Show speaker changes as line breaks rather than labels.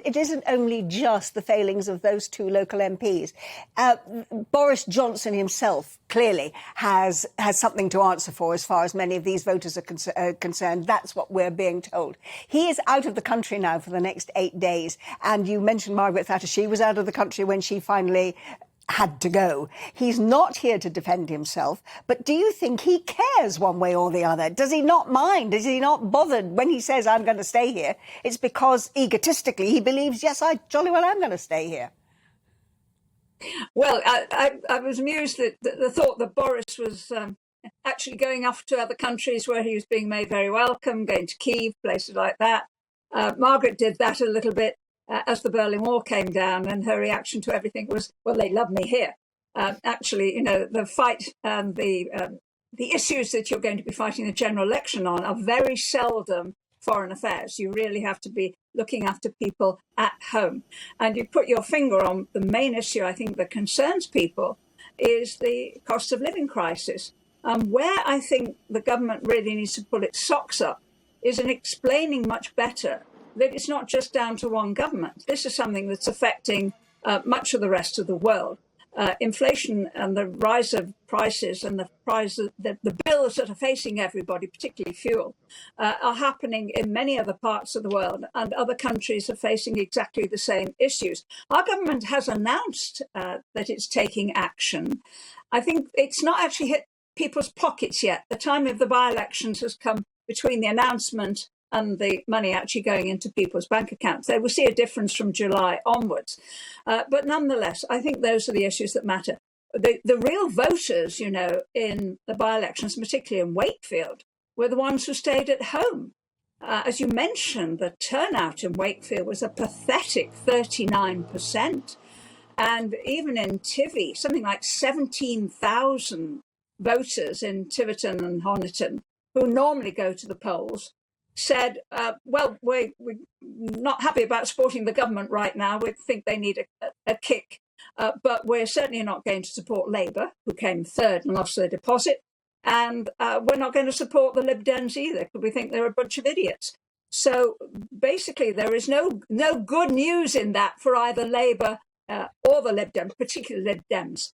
It isn't only just the failings of those two local MPs. Boris Johnson himself clearly has something to answer for as far as many of these voters are concerned. That's what we're being told. He is out of the country now for the next 8 days. And you mentioned Margaret Thatcher. She was out of the country when she finally had to go. He's not here to defend himself, but do you think he cares one way or the other? Does he not mind? Is he not bothered when he says, I'm going to stay here? It's because egotistically he believes, yes, I jolly well am going to stay here.
Well, I was amused at the thought that Boris was actually going off to other countries where he was being made very welcome, going to Kyiv, places like that. Margaret did that a little bit as the Berlin Wall came down, and her reaction to everything was, well, they love me here. Actually, you know, the fight and the issues that you're going to be fighting the general election on are very seldom foreign affairs. You really have to be looking after people at home. And you put your finger on the main issue, I think, that concerns people is the cost of living crisis. Where I think the government really needs to pull its socks up is in explaining much better that it's not just down to one government. This is something that's affecting much of the rest of the world. Inflation and the rise of prices and the bills that are facing everybody, particularly fuel, are happening in many other parts of the world, and other countries are facing exactly the same issues. Our government has announced that it's taking action. I think it's not actually hit people's pockets yet. The time of the by-elections has come between the announcement and the money actually going into people's bank accounts. They will see a difference from July onwards. But nonetheless, I think those are the issues that matter. The real voters, you know, in the by-elections, particularly in Wakefield, were the ones who stayed at home. As you mentioned, the turnout in Wakefield was a pathetic 39%. And even in Tivy, something like 17,000 voters in Tiverton and Honiton, who normally go to the polls, said, well, we're not happy about supporting the government right now. We think they need a kick, but we're certainly not going to support Labour, who came third and lost their deposit. And we're not going to support the Lib Dems either, because we think they're a bunch of idiots. So basically, there is no good news in that for either Labour or the Lib Dems, particularly Lib Dems.